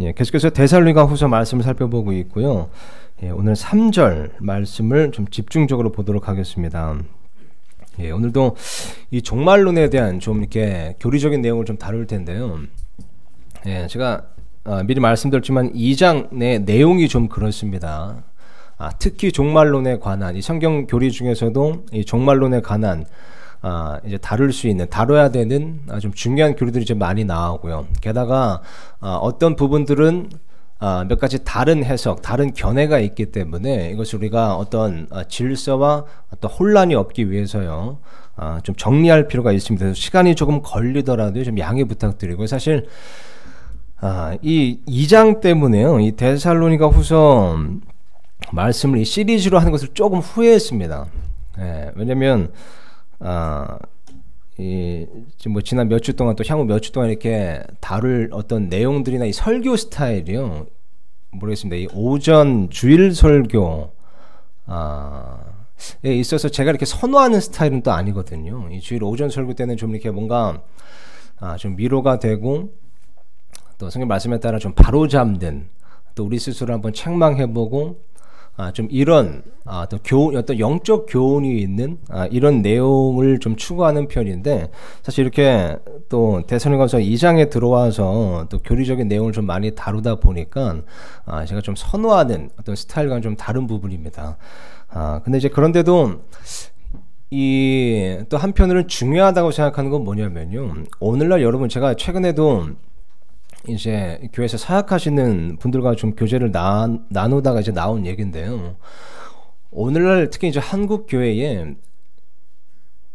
예, 계속해서 데살로니가 후서 말씀을 살펴보고 있고요. 예, 오늘 3절 말씀을 좀 집중적으로 보도록 하겠습니다. 예, 오늘도 이 종말론에 대한 좀 이렇게 교리적인 내용을 좀 다룰 텐데요. 예, 제가 미리 말씀드렸지만 2장 내 내용이 좀 그렇습니다. 특히 종말론에 관한 이 성경 교리 중에서도 이 종말론에 관한 이제 다뤄야 되는 좀 중요한 교리들이 좀 많이 나오고요. 게다가 어떤 부분들은 몇 가지 다른 해석, 다른 견해가 있기 때문에 이것을 우리가 어떤 질서와 어떤 혼란이 없기 위해서요. 좀 정리할 필요가 있습니다. 그래서 시간이 조금 걸리더라도 좀 양해 부탁드리고, 사실 이 2장 때문에요. 이 데살로니가 후서 말씀을 이 시리즈로 하는 것을 조금 후회했습니다. 예, 왜냐면 지금 뭐 지난 몇 주 동안 또 향후 몇 주 동안 이렇게 다룰 어떤 내용들이나 이 설교 스타일이요, 모르겠습니다. 이 오전 주일 설교 에 있어서 제가 이렇게 선호하는 스타일은 또 아니거든요. 이 주일 오전 설교 때는 좀 이렇게 뭔가 좀 위로가 되고, 또 성경 말씀에 따라 좀 바로잡는, 또 우리 스스로 한번 책망해보고 좀 이런 어떤 영적 교훈이 있는 이런 내용을 좀 추구하는 편인데, 사실 이렇게 또 데살로니가서 2장에 들어와서 또 교리적인 내용을 좀 많이 다루다 보니까 제가 좀 선호하는 어떤 스타일과는 좀 다른 부분입니다. 근데 이제 그런데도 또 한편으로는 중요하다고 생각하는 건 뭐냐면요, 오늘날 여러분, 제가 최근에도 이제 교회에서 사역하시는 분들과 좀 교제를 나누다가 이제 나온 얘기인데요. 오늘날 특히 이제 한국 교회에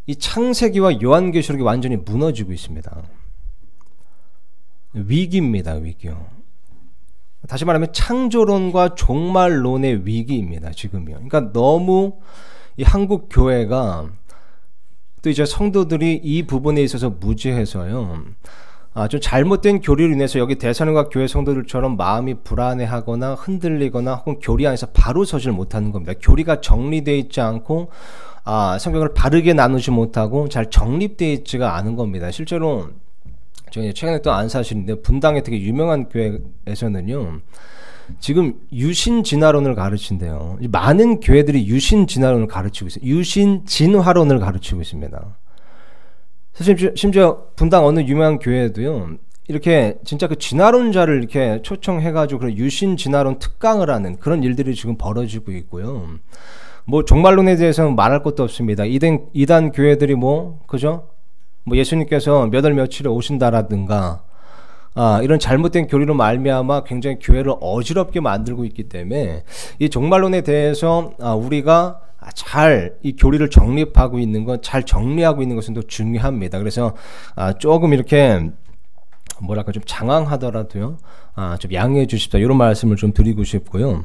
이 창세기와 요한계시록이 완전히 무너지고 있습니다. 위기입니다, 위기요. 다시 말하면 창조론과 종말론의 위기입니다, 지금이요. 그러니까 너무 이 한국 교회가, 또 이제 성도들이 이 부분에 있어서 무지해서요. 좀 잘못된 교리로 인해서 여기 데살로니가 교회 성도들처럼 마음이 불안해하거나 흔들리거나 혹은 교리 안에서 바로 서질 못하는 겁니다. 교리가 정리되어 있지 않고 성경을 바르게 나누지 못하고 잘 정립되어 있지가 않은 겁니다. 실제로 저희 최근에 또 안 사실인데, 분당의 되게 유명한 교회에서는요, 지금 유신진화론을 가르친대요. 많은 교회들이 유신진화론을 가르치고 있어요. 유신진화론을 가르치고 있습니다. 사실 심지어 분당 어느 유명한 교회도요, 이렇게 진짜 그 진화론자를 이렇게 초청해가지고 그런 유신 진화론 특강을 하는 그런 일들이 지금 벌어지고 있고요. 뭐 종말론에 대해서는 말할 것도 없습니다. 이단 교회들이 그죠? 뭐 예수님께서 몇 월 며칠에 오신다라든가 이런 잘못된 교리로 말미암아 굉장히 교회를 어지럽게 만들고 있기 때문에 이 종말론에 대해서 우리가 잘 이 교리를 정립하고 있는 것, 잘 정리하고 있는 것은 또 중요합니다. 그래서 조금 이렇게 뭐랄까 좀 장황하더라도요, 좀 양해해 주십사, 이런 말씀을 좀 드리고 싶고요.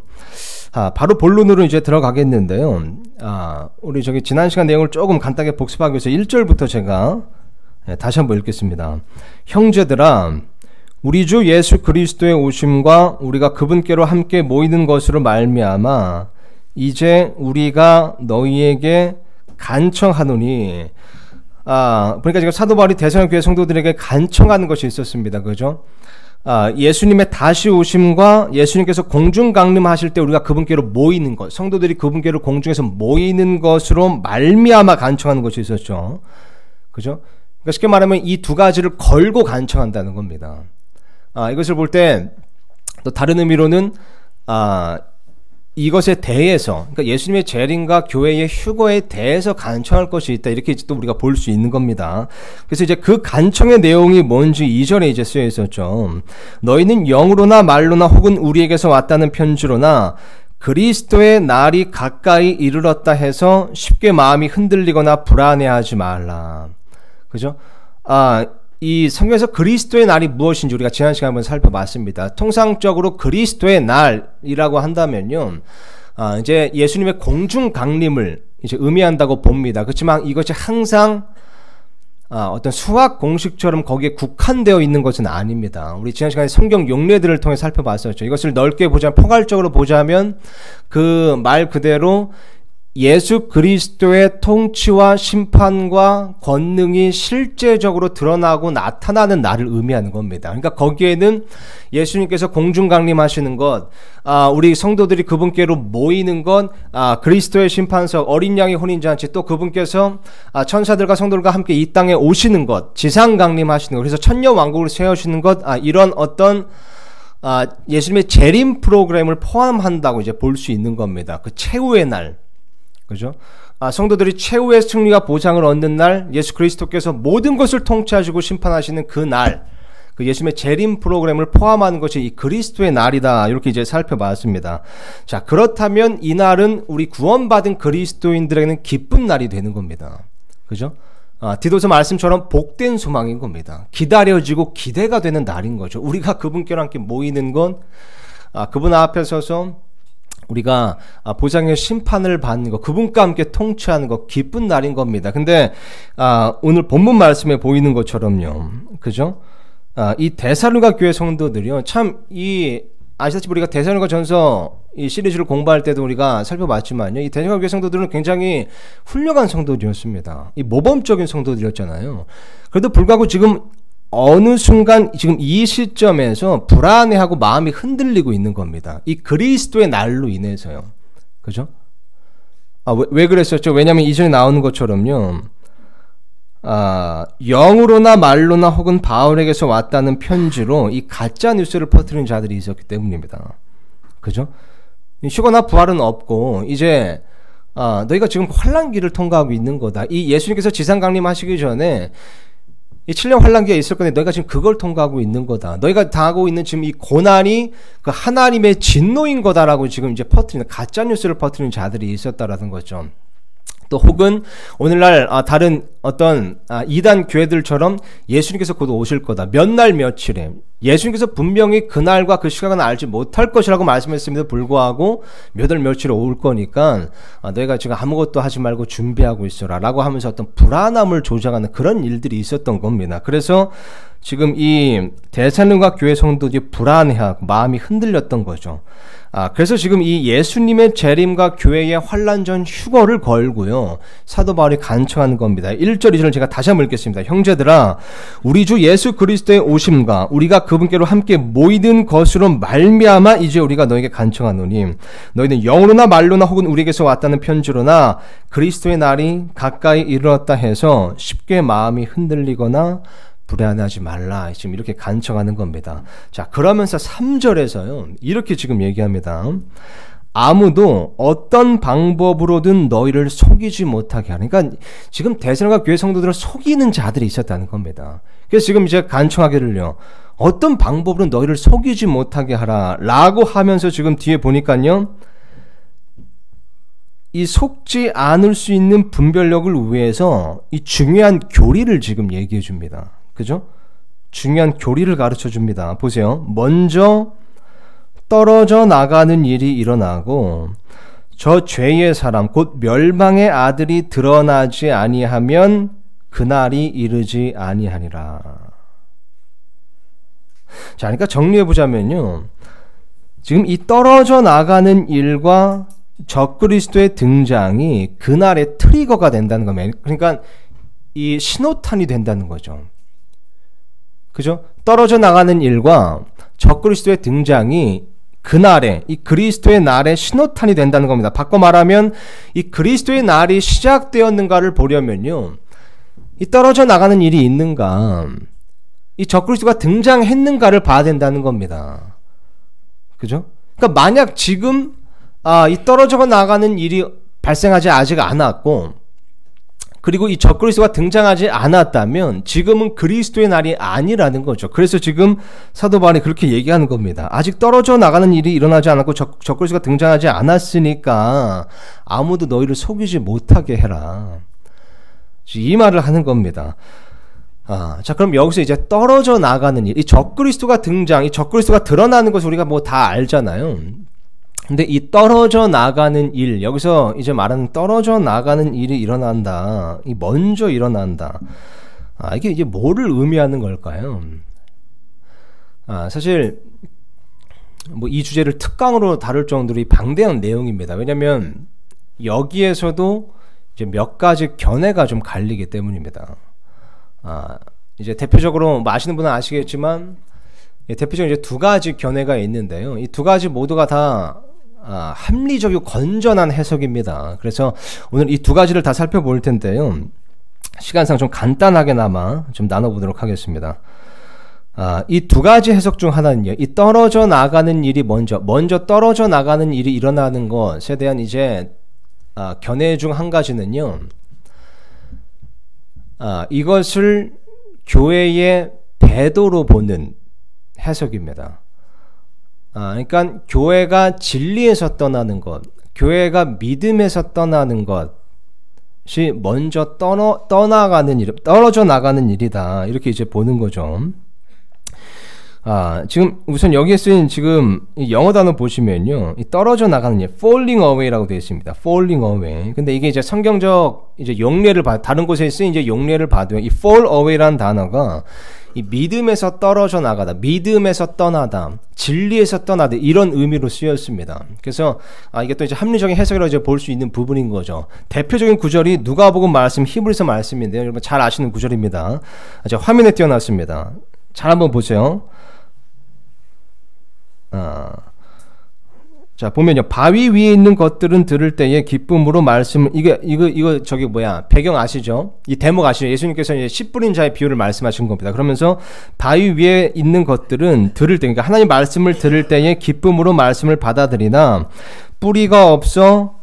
바로 본론으로 이제 들어가겠는데요. 우리 지난 시간 내용을 조금 간단하게 복습하기 위해서 1절부터 제가 다시 한번 읽겠습니다. 형제들아, 우리 주 예수 그리스도의 오심과 우리가 그분께로 함께 모이는 것으로 말미암아 이제 우리가 너희에게 간청하노니, 그러니까 지금 사도 바울이 데살로니가 교회 성도들에게 간청하는 것이 있었습니다. 그죠? 예수님의 다시 오심과 예수님께서 공중 강림하실 때 우리가 그분께로 모이는 것, 성도들이 그분께로 공중에서 모이는 것으로 말미암아 간청하는 것이 있었죠. 그죠? 그러니까 쉽게 말하면 이 두 가지를 걸고 간청한다는 겁니다. 이것을 볼 때 또 다른 의미로는 이것에 대해서, 그러니까 예수님의 재림과 교회의 휴거에 대해서 간청할 것이 있다, 이렇게 또 우리가 볼 수 있는 겁니다. 그래서 이제 그 간청의 내용이 뭔지 2절에 이제 쓰여 있었죠. 너희는 영으로나 말로나 혹은 우리에게서 왔다는 편지로나 그리스도의 날이 가까이 이르렀다 해서 쉽게 마음이 흔들리거나 불안해하지 말라. 그죠? 이 성경에서 그리스도의 날이 무엇인지 우리가 지난 시간에 한번 살펴봤습니다. 통상적으로 그리스도의 날이라고 한다면요, 이제 예수님의 공중 강림을 이제 의미한다고 봅니다. 그렇지만 이것이 항상 어떤 수학 공식처럼 거기에 국한되어 있는 것은 아닙니다. 우리 지난 시간에 성경 용례들을 통해 살펴봤었죠. 이것을 넓게 보자면, 포괄적으로 보자면 그 말 그대로 예수 그리스도의 통치와 심판과 권능이 실제적으로 드러나고 나타나는 날을 의미하는 겁니다. 그러니까 거기에는 예수님께서 공중 강림하시는 것, 우리 성도들이 그분께로 모이는 것, 그리스도의 심판석, 어린 양의 혼인잔치, 또 그분께서 천사들과 성도들과 함께 이 땅에 오시는 것, 지상 강림하시는 것, 그래서 천년 왕국을 세우시는 것, 이런 어떤 예수님의 재림 프로그램을 포함한다고 이제 볼 수 있는 겁니다. 그 최후의 날. 그죠? 성도들이 최후의 승리와 보상을 얻는 날, 예수 그리스도께서 모든 것을 통치하시고 심판하시는 그 날, 그 예수님의 재림 프로그램을 포함하는 것이 이 그리스도의 날이다. 이렇게 이제 살펴봤습니다. 자, 그렇다면 이 날은 우리 구원받은 그리스도인들에게는 기쁜 날이 되는 겁니다. 그죠? 디도서 말씀처럼 복된 소망인 겁니다. 기다려지고 기대가 되는 날인 거죠. 우리가 그분께로 함께 모이는 건 그분 앞에 서서 우리가 보상의 심판을 받는 것, 그분과 함께 통치하는 것, 기쁜 날인 겁니다. 근데 오늘 본문 말씀에 보이는 것처럼요, 그죠? 이 데살로니가 교회 성도들이요, 참 아시다시피 우리가 데살로니가 전서 이 시리즈를 공부할 때도 우리가 살펴봤지만요, 이 데살로니가 교회 성도들은 굉장히 훌륭한 성도들이었습니다. 이 모범적인 성도들이었잖아요. 그래도 불구하고 지금 어느 순간 지금 이 시점에서 불안해하고 마음이 흔들리고 있는 겁니다. 이 그리스도의 날로 인해서요. 그죠? 왜 그랬었죠? 왜냐하면 이전에 나오는 것처럼요. 영으로나 말로나 혹은 바울에게서 왔다는 편지로 이 가짜 뉴스를 퍼뜨리는 자들이 있었기 때문입니다. 그죠? 휴거나 부활은 없고 이제 너희가 지금 환난기를 통과하고 있는 거다. 이 예수님께서 지상 강림하시기 전에 이 7년 환난기가 있을 건데 너희가 지금 그걸 통과하고 있는 거다. 너희가 당하고 있는 지금 이 고난이 그 하나님의 진노인 거다라고 지금 이제 퍼뜨리는 가짜 뉴스를 퍼뜨리는 자들이 있었다라는 거죠. 또 혹은 오늘날 다른 어떤 이단 교회들처럼 예수님께서 곧 오실 거다. 몇 날 며칠에 예수님께서 분명히 그날과 그 시각은 알지 못할 것이라고 말씀했음에도 불구하고 몇 월 며칠에 올 거니까 너희가 지금 아무것도 하지 말고 준비하고 있어라 라고 하면서 어떤 불안함을 조장하는 그런 일들이 있었던 겁니다. 그래서 지금 이 데살로니가 교회 성도들이 불안해하고 마음이 흔들렸던 거죠. 그래서 지금 이 예수님의 재림과 교회의 환난 전 휴거를 걸고요, 사도 바울이 간청하는 겁니다. 1절 2절을 제가 다시 한번 읽겠습니다. 형제들아, 우리 주 예수 그리스도의 오심과 우리가 그분께로 함께 모이는 것으로 말미암아 이제 우리가 너에게 간청하노니 너희는 영으로나 말로나 혹은 우리에게서 왔다는 편지로나 그리스도의 날이 가까이 이르렀다 해서 쉽게 마음이 흔들리거나 불안하지 말라. 지금 이렇게 간청하는 겁니다. 자, 그러면서 3절에서요, 이렇게 지금 얘기합니다. 아무도 어떤 방법으로든 너희를 속이지 못하게 하라. 그러니까 지금 데살로니가 교회 성도들을 속이는 자들이 있었다는 겁니다. 그래서 지금 이제 간청하기를요, 어떤 방법으로 너희를 속이지 못하게 하라 라고 하면서 지금 뒤에 보니까요, 이 속지 않을 수 있는 분별력을 위해서 이 중요한 교리를 지금 얘기해 줍니다. 그죠? 중요한 교리를 가르쳐 줍니다. 보세요. 먼저 떨어져 나가는 일이 일어나고 저 죄의 사람 곧 멸망의 아들이 드러나지 아니하면 그날이 이르지 아니하니라. 자, 그러니까 정리해 보자면요, 지금 이 떨어져 나가는 일과 적그리스도의 등장이 그날의 트리거가 된다는 겁니다. 그러니까 이 신호탄이 된다는 거죠. 그죠? 떨어져 나가는 일과 적그리스도의 등장이 그날에, 이 그리스도의 날의 신호탄이 된다는 겁니다. 바꿔 말하면 이 그리스도의 날이 시작되었는가를 보려면요, 이 떨어져 나가는 일이 있는가, 이 적그리스도가 등장했는가를 봐야 된다는 겁니다. 그죠? 그러니까 만약 지금 이 떨어져 나가는 일이 발생하지 아직 않았고, 그리고 이 적그리스도가 등장하지 않았다면 지금은 그리스도의 날이 아니라는 거죠. 그래서 지금 사도 바울이 그렇게 얘기하는 겁니다. 아직 떨어져 나가는 일이 일어나지 않았고 적그리스도가 등장하지 않았으니까 아무도 너희를 속이지 못하게 해라, 이 말을 하는 겁니다. 자, 그럼 여기서 이제 떨어져 나가는 일, 이 적그리스도가 등장, 이 적그리스도가 드러나는 것을 우리가 뭐 다 알잖아요. 근데 이 떨어져 나가는 일, 여기서 이제 말하는 떨어져 나가는 일이 일어난다, 이 먼저 일어난다, 이게 이제 뭐를 의미하는 걸까요? 사실 뭐 이 주제를 특강으로 다룰 정도로 방대한 내용입니다. 왜냐면 여기에서도 이제 몇 가지 견해가 좀 갈리기 때문입니다. 이제 대표적으로 뭐 아시는 분은 아시겠지만 대표적으로 이제 두 가지 견해가 있는데요. 이 두 가지 모두가 다 합리적이고 건전한 해석입니다. 그래서 오늘 이 두 가지를 다 살펴볼 텐데요. 시간상 좀 간단하게나마 좀 나눠보도록 하겠습니다. 이 두 가지 해석 중 하나는요. 이 떨어져 나가는 일이 먼저 떨어져 나가는 일이 일어나는 것에 대한 이제 견해 중 한 가지는요. 이것을 교회의 배도로 보는 해석입니다. 그러니까 교회가 진리에서 떠나는 것, 교회가 믿음에서 떠나는 것이 먼저 떠나가는 일, 떨어져 나가는 일이다. 이렇게 이제 보는 거죠. 지금 우선 여기에 쓰인 지금 이 영어 단어 보시면요, 이 떨어져 나가는 일, falling away라고 되어 있습니다. falling away. 근데 이게 이제 성경적 이제 용례를 다른 곳에 쓰인 이제 용례를 봐도요, 이 fall away라는 단어가 이 믿음에서 떨어져 나가다, 믿음에서 떠나다, 진리에서 떠나다 이런 의미로 쓰였습니다. 그래서 이게 또 이제 합리적인 해석이라고 이제 볼 수 있는 부분인 거죠. 대표적인 구절이 누가복음 말씀, 히브리서 말씀인데요. 여러분 잘 아시는 구절입니다. 제가 화면에 띄워놨습니다. 잘 한번 보세요. 자, 보면요. 바위 위에 있는 것들은 들을 때에 기쁨으로 말씀을, 이거 저기 뭐야, 배경 아시죠? 이 대목 아시죠? 예수님께서 이제 씨 뿌린 자의 비유를 말씀하신 겁니다. 그러면서 바위 위에 있는 것들은 들을 때, 그러니까 하나님 말씀을 들을 때에 기쁨으로 말씀을 받아들이나 뿌리가 없어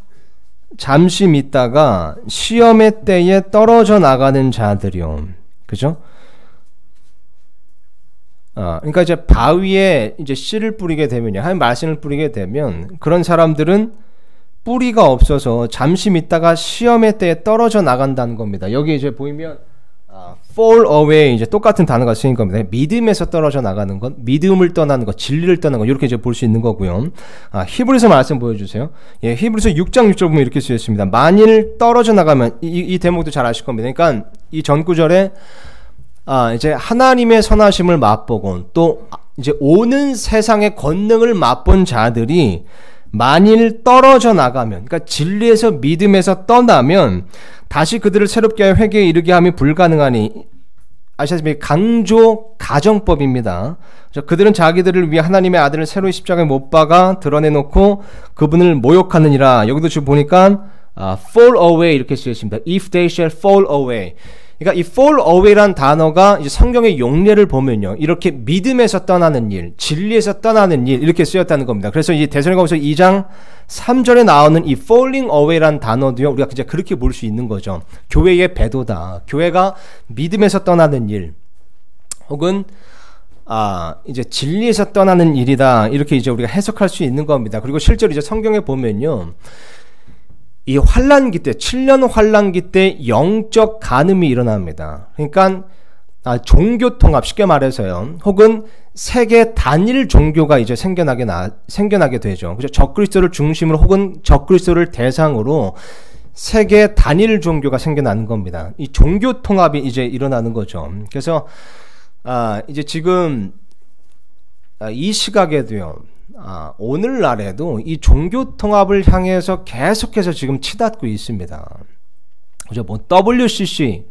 잠시 믿다가 시험의 때에 떨어져 나가는 자들이요. 그죠? 그러니까 이제 바위에 이제 씨를 뿌리게 되면요, 하나님 말씀을 뿌리게 되면 그런 사람들은 뿌리가 없어서 잠시 믿다가 시험의 때에 떨어져 나간다는 겁니다. 여기 이제 보이면 fall away 이제 똑같은 단어가 쓰인 겁니다. 믿음에서 떨어져 나가는 것, 믿음을 떠나는 것, 진리를 떠나는 것 이렇게 이제 볼 수 있는 거고요. 히브리서 말씀 보여주세요. 예, 히브리서 6장 6절 보면 이렇게 쓰여 있습니다. 만일 떨어져 나가면 이 대목도 잘 아실 겁니다. 그러니까 이 전 구절에 이제 하나님의 선하심을 맛보고 또 이제 오는 세상의 권능을 맛본 자들이 만일 떨어져 나가면, 그러니까 진리에서 믿음에서 떠나면 다시 그들을 새롭게 하여 회개에 이르게 함이 불가능하니, 아시다시피 강조 가정법입니다. 그들은 자기들을 위해 하나님의 아들을 새로이 십자가에 못 박아 드러내놓고 그분을 모욕하느니라. 여기도 지금 보니까 fall away 이렇게 쓰여 있습니다. If they shall fall away. 그러니까 이 fall away란 단어가 이제 성경의 용례를 보면요, 이렇게 믿음에서 떠나는 일, 진리에서 떠나는 일 이렇게 쓰였다는 겁니다. 그래서 이 데살로니가후서 2장 3절에 나오는 이 falling away란 단어도요, 우리가 그냥 그렇게 볼 수 있는 거죠. 교회의 배도다. 교회가 믿음에서 떠나는 일, 혹은 이제 진리에서 떠나는 일이다. 이렇게 이제 우리가 해석할 수 있는 겁니다. 그리고 실제로 이제 성경에 보면요, 이 환란기 때, 7년 환란기 때 영적 간음이 일어납니다. 그러니까 종교 통합, 쉽게 말해서요, 혹은 세계 단일 종교가 이제 생겨나게 되죠. 그죠? 적그리스도를 중심으로 혹은 적그리스도를 대상으로 세계 단일 종교가 생겨나는 겁니다. 이 종교 통합이 이제 일어나는 거죠. 그래서 이제 지금 이 시각에도요, 오늘날에도 이 종교 통합을 향해서 계속해서 지금 치닫고 있습니다. 그죠? 뭐 WCC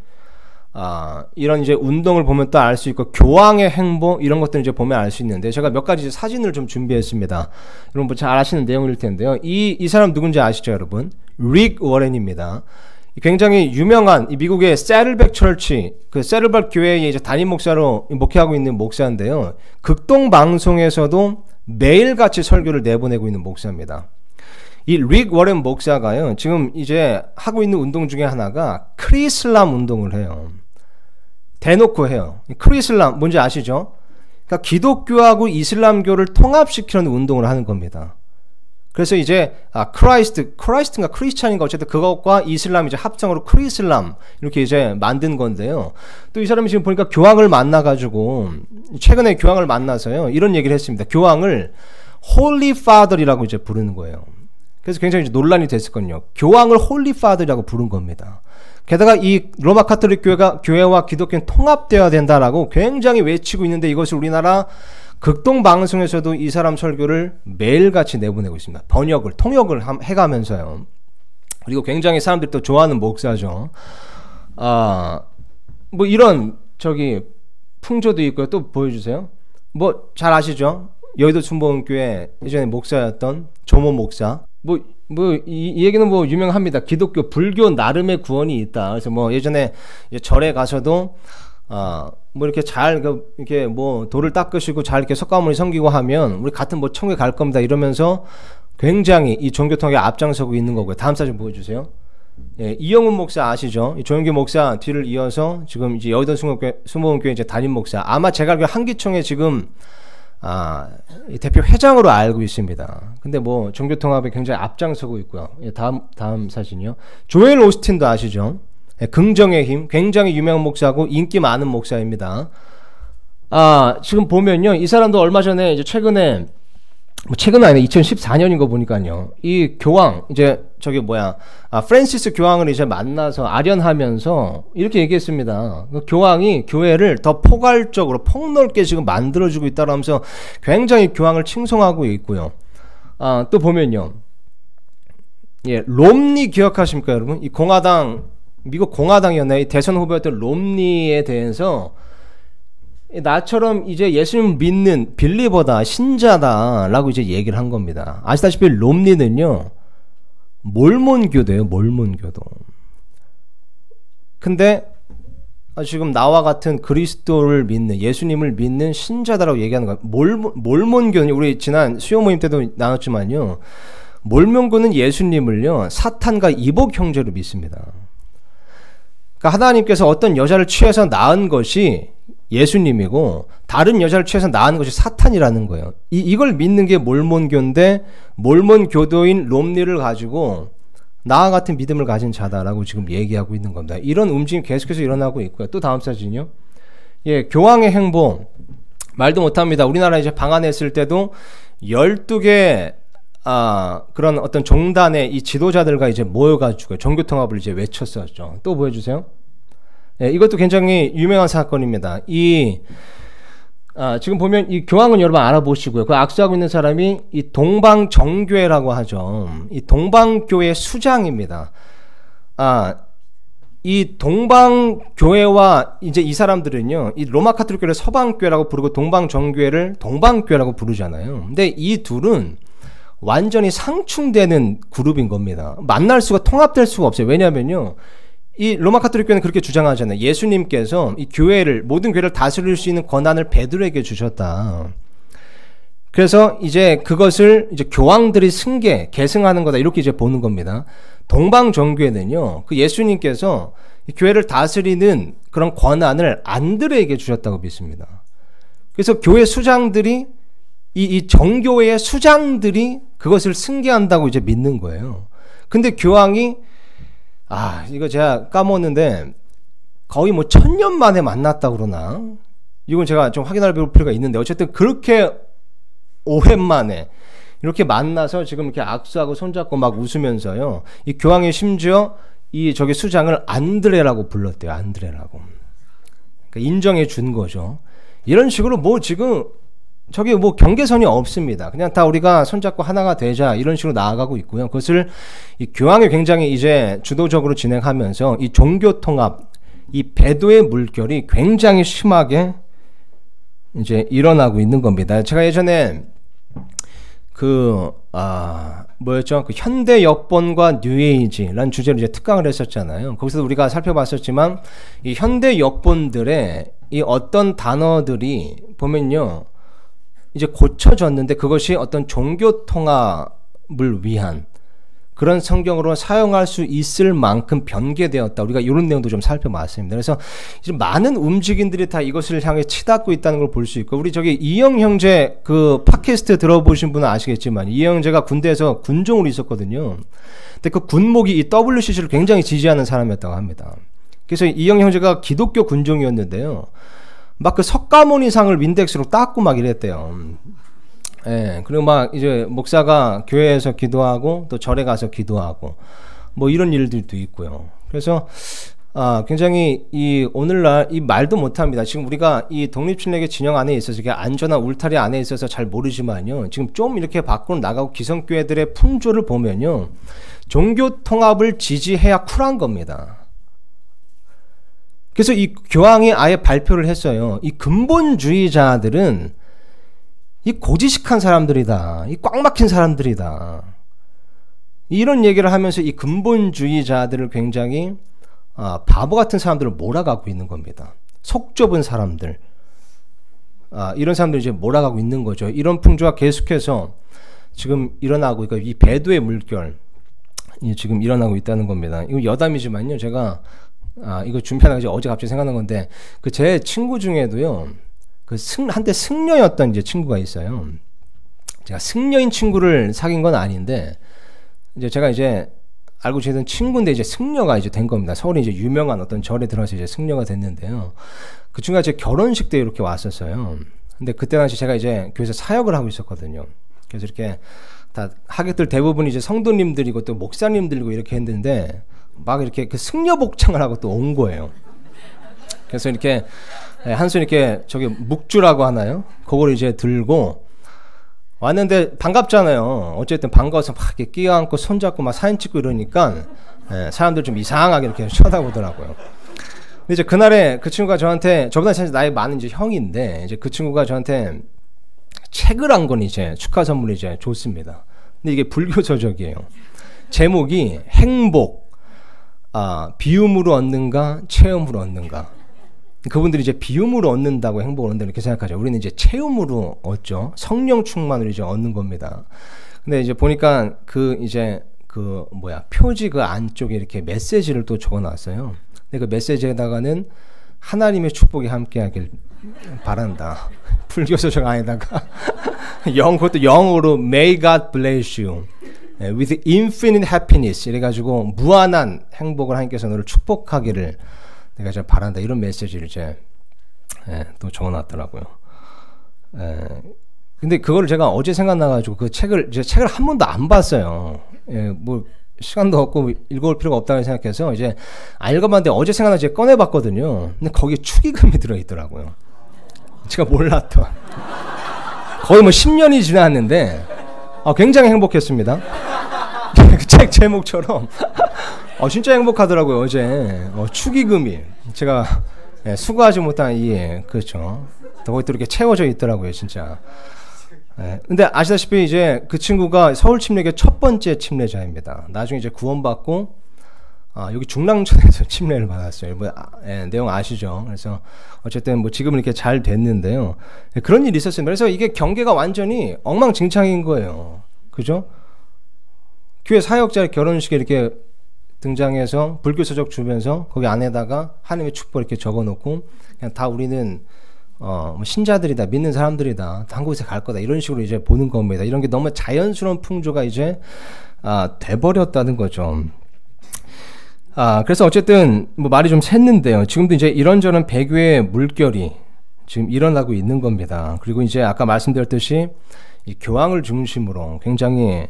이런 이제 운동을 보면 또 알 수 있고, 교황의 행보 이런 것들 이제 보면 알 수 있는데, 제가 몇 가지 사진을 좀 준비했습니다. 여러분 뭐 잘 아시는 내용일 텐데요. 이 사람 누군지 아시죠, 여러분? 릭 워렌입니다. 굉장히 유명한 이 미국의 세틀백 철치, 그 세틀백 교회의 이제 담임 목사로 목회하고 있는 목사인데요. 극동 방송에서도 매일같이 설교를 내보내고 있는 목사입니다. 이 릭 워렌 목사가요, 지금 이제 하고 있는 운동 중에 하나가 크리슬람 운동을 해요. 대놓고 해요. 크리슬람 뭔지 아시죠? 그러니까 기독교하고 이슬람교를 통합시키는 운동을 하는 겁니다. 그래서 이제 크라이스트인가 크리스찬인가 어쨌든 그것과 이슬람 이제 합성으로 크리슬람 이렇게 이제 만든 건데요. 또 이 사람이 지금 보니까 교황을 만나가지고, 최근에 교황을 만나서요, 이런 얘기를 했습니다. 교황을 홀리 파더이라고 이제 부르는 거예요. 그래서 굉장히 이제 논란이 됐었거든요. 교황을 홀리 파더라고 부른 겁니다. 게다가 이 로마 카톨릭 교회와 기독교는 통합되어야 된다라고 굉장히 외치고 있는데, 이것을 우리나라 극동 방송에서도 이 사람 설교를 매일같이 내보내고 있습니다. 통역을 해가면서요. 그리고 굉장히 사람들이 또 좋아하는 목사죠. 뭐 이런 풍조도 있고요. 또 보여주세요. 뭐 잘 아시죠? 여의도 순복음교회 예전에 목사였던 조모 목사. 이 얘기는 뭐 유명합니다. 기독교, 불교 나름의 구원이 있다. 그래서 뭐 예전에 절에 가서도 뭐 이렇게 이렇게 뭐 돌을 닦으시고 잘 이렇게 석가모니 섬기고 하면 우리 같은 뭐 천국에 갈 겁니다. 이러면서 굉장히 이 종교통합에 앞장서고 있는 거고요. 다음 사진 보여주세요. 예, 이영훈 목사 아시죠? 조영규 목사 뒤를 이어서 지금 이제 여의도 순복음교회 이제 담임 목사. 아마 제가 알기로 한기총회 지금 대표 회장으로 알고 있습니다. 근데 뭐 종교통합에 굉장히 앞장서고 있고요. 예, 다음 사진이요. 조엘 오스틴도 아시죠? 예, 긍정의 힘, 굉장히 유명한 목사고 인기 많은 목사입니다. 지금 보면요, 이 사람도 얼마 전에 이제 최근은 아니라 2014년인 거 보니까요, 이 교황 프랜시스 교황을 이제 만나서 아련하면서 이렇게 얘기했습니다. 그 교황이 교회를 더 포괄적으로 폭넓게 지금 만들어주고 있다고 하면서 굉장히 교황을 칭송하고 있고요. 또 보면요, 예, 롬니 기억하십니까, 여러분? 이 미국 공화당이었나요? 이 대선 후보였던 롬니에 대해서 나처럼 이제 예수님 믿는 빌리버다, 신자다라고 이제 얘기를 한 겁니다. 아시다시피 롬니는요, 몰몬교도예요, 몰몬교도. 근데 지금 나와 같은 그리스도를 믿는, 예수님을 믿는 신자다라고 얘기하는 거예요. 몰몬교는 우리 지난 수요 모임 때도 나눴지만요, 몰몬교는 예수님을요, 사탄과 이복 형제로 믿습니다. 그러니까 하나님께서 어떤 여자를 취해서 낳은 것이 예수님이고 다른 여자를 취해서 낳은 것이 사탄이라는 거예요. 이걸 믿는 게 몰몬교인데, 몰몬교도인 롬니를 가지고 나와 같은 믿음을 가진 자다라고 지금 얘기하고 있는 겁니다. 이런 움직임이 계속해서 일어나고 있고요. 또 다음 사진이요. 예, 교황의 행보 말도 못합니다. 우리나라 이제 방한했을 때도 12개 그런 어떤 종단의 이 지도자들과 이제 모여가지고 종교통합을 이제 외쳤었죠. 또 보여주세요. 예, 이것도 굉장히 유명한 사건입니다. 지금 보면 이 교황은 여러분 알아보시고요. 그 악수하고 있는 사람이 이 동방정교회라고 하죠. 이 동방교회 수장입니다. 이 동방교회와 이제 이 사람들은요, 이 로마 카톨릭교회를 서방교회라고 부르고 동방정교회를 동방교회라고 부르잖아요. 근데 이 둘은 완전히 상충되는 그룹인 겁니다. 만날 수가, 통합될 수가 없어요. 왜냐면요, 이 로마 카톨릭교회는 그렇게 주장하잖아요. 예수님께서 이 모든 교회를 다스릴 수 있는 권한을 베드로에게 주셨다. 그래서 이제 그것을 이제 교황들이 계승하는 거다, 이렇게 이제 보는 겁니다. 동방정교회는요, 그 예수님께서 이 교회를 다스리는 그런 권한을 안드레에게 주셨다고 믿습니다. 그래서 교회 수장들이 이 정교회의 수장들이 그것을 승계한다고 이제 믿는 거예요. 근데 교황이 이거 제가 까먹었는데 거의 뭐 1000년 만에 만났다 그러나, 이건 제가 좀 확인할 필요가 있는데, 어쨌든 그렇게 오랜만에 이렇게 만나서 지금 이렇게 악수하고 손잡고 막 웃으면서요, 이 교황이 심지어 저기 수장을 안드레라고 불렀대요. 안드레라고. 그러니까 인정해 준 거죠. 이런 식으로 뭐 지금 뭐 경계선이 없습니다. 그냥 다 우리가 손잡고 하나가 되자, 이런 식으로 나아가고 있고요. 그것을 이 교황이 굉장히 이제 주도적으로 진행하면서 이 종교통합, 이 배도의 물결이 굉장히 심하게 이제 일어나고 있는 겁니다. 제가 예전에 뭐였죠? 그 현대 역본과 뉴에이지라는 주제로 이제 특강을 했었잖아요. 거기서 우리가 살펴봤었지만, 이 현대 역본들의 이 어떤 단어들이 보면요, 이제 고쳐졌는데 그것이 어떤 종교 통합을 위한 그런 성경으로 사용할 수 있을 만큼 변개되었다. 우리가 이런 내용도 좀 살펴봤습니다. 그래서 이제 많은 움직임들이 다 이것을 향해 치닫고 있다는 걸 볼 수 있고, 우리 이영 형제 그 팟캐스트 들어보신 분은 아시겠지만, 이영 형제가 군대에서 군종으로 있었거든요. 근데 그 군목이 이 WCC를 굉장히 지지하는 사람이었다고 합니다. 그래서 이영 형제가 기독교 군종이었는데요, 막 그 석가모니상을 윈덱스로 땄고 막 이랬대요. 예, 그리고 막 이제 목사가 교회에서 기도하고 또 절에 가서 기도하고 뭐 이런 일들도 있고요. 그래서 굉장히 오늘날 이 말도 못합니다. 지금 우리가 이 독립침례교 진영 안에 있어서, 이게 안전한 울타리 안에 있어서 잘 모르지만요, 지금 좀 이렇게 밖으로 나가고 기성교회들의 풍조를 보면요, 종교 통합을 지지해야 쿨한 겁니다. 그래서 이 교황이 아예 발표를 했어요. 이 근본주의자들은 이 고지식한 사람들이다. 이 꽉 막힌 사람들이다. 이런 얘기를 하면서 이 근본주의자들을 굉장히 바보 같은 사람들을 몰아가고 있는 겁니다. 속 좁은 사람들. 이런 사람들이 이제 몰아가고 있는 거죠. 이런 풍조가 계속해서 지금 일어나고, 그러니까 이 배도의 물결, 지금 일어나고 있다는 겁니다. 이거 여담이지만요. 제가, 이거 준비하다가 어제 갑자기 생각난 건데, 그 제 친구 중에도요, 한때 승려였던 이제 친구가 있어요. 제가 승려인 친구를 사귄 건 아닌데, 이제 제가 이제 알고 지내던 친구인데 이제 승려가 이제 된 겁니다. 서울에 이제 유명한 어떤 절에 들어가서 이제 승려가 됐는데요. 그 친구가 제 결혼식 때 이렇게 왔었어요. 근데 그때 당시 제가 이제 교회에서 사역을 하고 있었거든요. 그래서 이렇게 다 하객들 대부분 이제 성도님들이고 또 목사님들이고 이렇게 했는데 막 이렇게 그 승려 복장을 하고 또 온 거예요. 그래서 이렇게 한 손 이렇게 저기 묵주라고 하나요? 그걸 이제 들고 왔는데 반갑잖아요. 어쨌든 반가워서 막 이렇게 끼어안고 손잡고 막 사진 찍고 이러니까 사람들 좀 이상하게 이렇게 쳐다보더라고요. 근데 이제 그날에 그 친구가 저한테, 저보다 사실 나이 많은 이제 형인데, 이제 그 친구가 저한테 책을 한 권 이제 축하 선물을 이제 줬습니다. 근데 이게 불교 서적이에요. 제목이 행복, 비움으로 얻는가, 체험으로 얻는가. 그분들이 이제 비움으로 얻는다고 행복을 얻는다 이렇게 생각하죠. 우리는 이제 체험으로 얻죠. 성령 충만으로 이제 얻는 겁니다. 근데 이제 보니까 표지 그 안쪽에 이렇게 메시지를 또 적어 놨어요. 근데 그 메시지에다가는 하나님의 축복이 함께하길 바란다. 불교서적 안에다가 그것도 영어로 May God bless you with infinite happiness 이래가지고 무한한 행복을 하나님께서 너를 축복하기를 내가 좀 바란다. 이런 메시지를 이제 또 적어놨더라고요. 근데 그걸 제가 어제 생각나가지고 그 책을 한 번도 안 봤어요. 뭐 시간도 없고 읽어볼 필요가 없다고 생각해서 이제 읽어봤는데 어제 생각나서 이제 꺼내봤거든요. 근데 거기에 축의금이 들어있더라고요. 제가 몰랐던. 거의 뭐 10년이 지났는데 굉장히 행복했습니다. 그 책 제목처럼 진짜 행복하더라고요. 어제 축의금이 제가 수고하지 못한 그렇죠. 거기 또 이렇게 채워져 있더라고요. 진짜. 근데 아시다시피 이제 그 친구가 서울 침례교회 첫 번째 침례자입니다. 나중에 이제 구원받고 여기 중랑천에서 침례를 받았어요. 내용 아시죠? 그래서 어쨌든 뭐 지금은 이렇게 잘 됐는데요. 그런 일이 있었습니다. 그래서 이게 경계가 완전히 엉망진창인 거예요. 그죠? 교회 사역자 결혼식에 이렇게 등장해서 불교서적 주면서 거기 안에다가 하나님의 축복 이렇게 적어놓고 그냥 다 우리는 신자들이다, 믿는 사람들이다, 한 곳에 갈 거다 이런 식으로 이제 보는 겁니다. 이런 게 너무 자연스러운 풍조가 이제 돼버렸다는 거죠. 그래서 어쨌든 뭐 말이 좀 샜는데요. 지금도 이제 이런저런 배교의 물결이 지금 일어나고 있는 겁니다. 그리고 이제 아까 말씀드렸듯이 이 교황을 중심으로 굉장히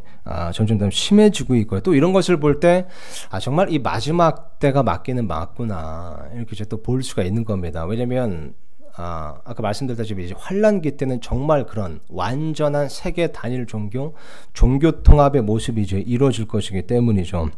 점점 더 심해지고 있고요. 또 이런 것을 볼 때 정말 이 마지막 때가 맞기는 맞구나 이렇게 이제 또 볼 수가 있는 겁니다. 왜냐면 아까 말씀드렸다시피 이제 환란기 때는 정말 그런 완전한 세계 단일 종교 통합의 모습이 이제 이루어질 것이기 때문이죠.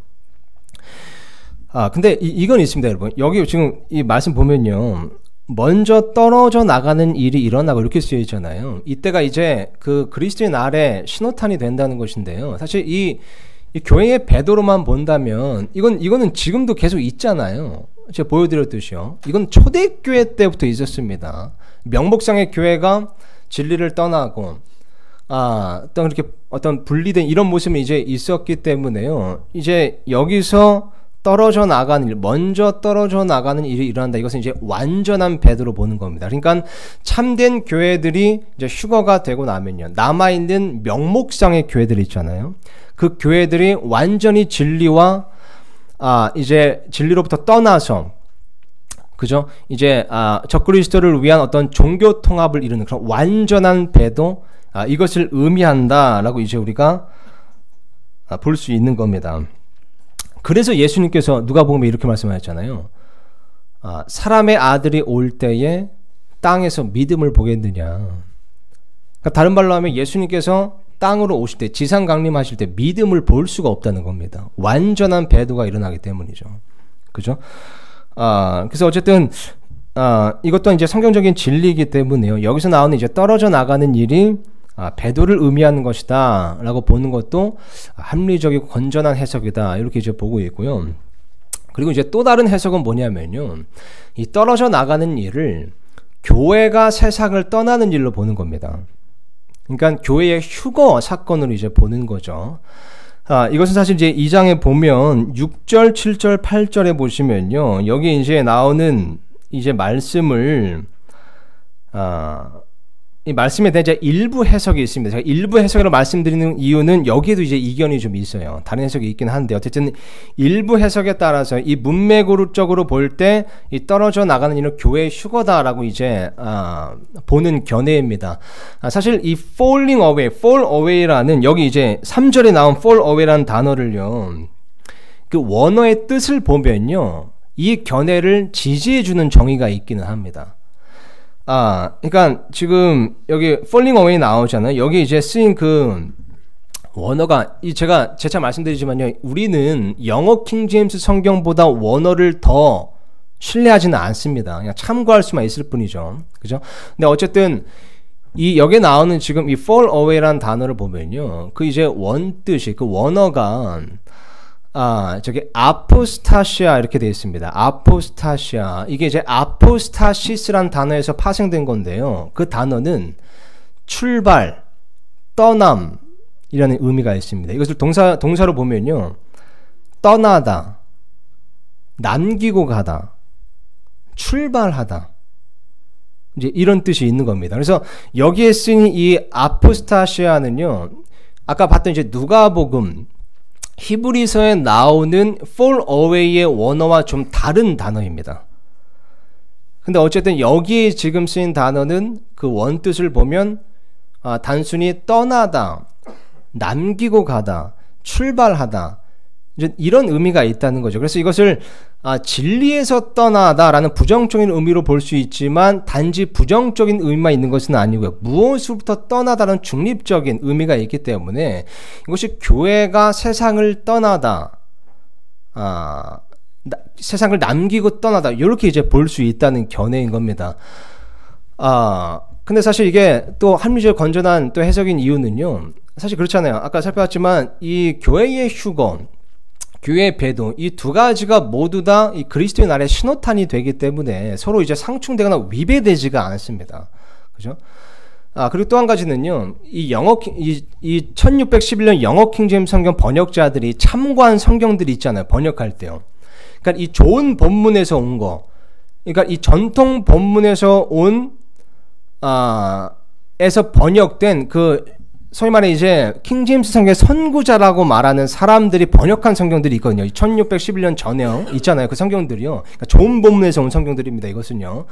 근데 이건 있습니다, 여러분. 여기 지금 이 말씀 보면요. 먼저 떨어져 나가는 일이 일어나고 이렇게 쓰여 있잖아요. 이때가 이제 그 그리스도의 날에 신호탄이 된다는 것인데요. 사실 이 교회의 배도로만 본다면 이거는 지금도 계속 있잖아요. 제가 보여드렸듯이요. 이건 초대교회 때부터 있었습니다. 명목상의 교회가 진리를 떠나고 어떤 이렇게 어떤 분리된 이런 모습이 이제 있었기 때문에요. 이제 여기서 떨어져 나가는 일, 먼저 떨어져 나가는 일이 일어난다. 이것은 이제 완전한 배도로 보는 겁니다. 그러니까 참된 교회들이 이제 휴거가 되고 나면요. 남아있는 명목상의 교회들이 있잖아요. 그 교회들이 완전히 진리와 이제 진리로부터 떠나서 그죠? 이제 적그리스도를 위한 어떤 종교 통합을 이루는 그런 완전한 배도 이것을 의미한다라고 이제 우리가 볼 수 있는 겁니다. 그래서 예수님께서 누가복음에 이렇게 말씀하셨잖아요. 사람의 아들이 올 때에 땅에서 믿음을 보겠느냐. 그러니까 다른 말로 하면 예수님께서 땅으로 오실 때, 지상 강림하실 때 믿음을 볼 수가 없다는 겁니다. 완전한 배도가 일어나기 때문이죠. 그죠? 그래서 어쨌든 이것도 이제 성경적인 진리이기 때문에요. 여기서 나오는 이제 떨어져 나가는 일이 배도를 의미하는 것이다 라고 보는 것도 합리적이고 건전한 해석이다, 이렇게 이제 보고 있고요. 그리고 이제 또 다른 해석은 뭐냐면요, 이 떨어져 나가는 일을 교회가 세상을 떠나는 일로 보는 겁니다. 그러니까 교회의 휴거 사건으로 이제 보는 거죠. 이것은 사실 이제 2장에 보면 6절, 7절, 8절에 보시면요, 여기 이제 나오는 이제 말씀을 이 말씀에 대한 이제 일부 해석이 있습니다. 제가 일부 해석으로 말씀드리는 이유는 여기에도 이제 이견이 좀 있어요. 다른 해석이 있긴 한데, 어쨌든 일부 해석에 따라서 이 문맥으로적으로 볼 때 이 떨어져 나가는 일은 교회의 휴거다라고 이제 보는 견해입니다. 사실 이 falling away, fall away라는, 여기 이제 3절에 나온 fall away라는 단어를요, 그 원어의 뜻을 보면요, 이 견해를 지지해주는 정의가 있기는 합니다. 그러니까 지금 여기 falling away 나오잖아요. 여기 이제 쓰인 그 원어가, 제가 재차 말씀드리지만요, 우리는 영어 킹제임스 성경보다 원어를 더 신뢰하지는 않습니다. 그냥 참고할 수만 있을 뿐이죠. 그죠? 근데 어쨌든 이 여기에 나오는 지금 이 fall away라는 단어를 보면요, 그 이제 원뜻이, 그 원어가 저기 아포스타시아 이렇게 되어 있습니다. 아포스타시아, 이게 이제 아포스타시스라는 단어에서 파생된 건데요, 그 단어는 출발, 떠남 이라는 의미가 있습니다. 이것을 동사로 보면요, 떠나다, 남기고 가다, 출발하다, 이제 이런 뜻이 있는 겁니다. 그래서 여기에 쓰인 이 아포스타시아는요, 아까 봤던 이제 누가복음, 히브리서에 나오는 fall away의 원어와 좀 다른 단어입니다. 근데 어쨌든 여기에 지금 쓰인 단어는 그 원뜻을 보면 단순히 떠나다, 남기고 가다, 출발하다, 이런 의미가 있다는 거죠. 그래서 이것을 진리에서 떠나다라는 부정적인 의미로 볼 수 있지만, 단지 부정적인 의미만 있는 것은 아니고요, 무엇으로부터 떠나다는 중립적인 의미가 있기 때문에 이것이 교회가 세상을 떠나다, 세상을 남기고 떠나다, 이렇게 이제 볼 수 있다는 견해인 겁니다. 근데 사실 이게 또 합리적 건전한 또 해석인 이유는요, 사실 그렇잖아요. 아까 살펴봤지만 이 교회의 휴거, 교회의 배도, 이 두 가지가 모두 다 이 그리스도의 날의 신호탄이 되기 때문에 서로 이제 상충되거나 위배되지가 않습니다. 그죠? 그리고 또 한 가지는요, 이 1611년 영어 킹제임스 성경 번역자들이 참고한 성경들이 있잖아요, 번역할 때요. 그러니까 이 좋은 본문에서 온 거, 그러니까 이 전통 본문에서 에서 번역된 그 소위 말해 이제 킹제임스 성경의 선구자라고 말하는 사람들이 번역한 성경들이 있거든요. 1611년 전에 있잖아요, 그 성경들이요. 그러니까 좋은 본문에서 온 성경들입니다, 이것은요.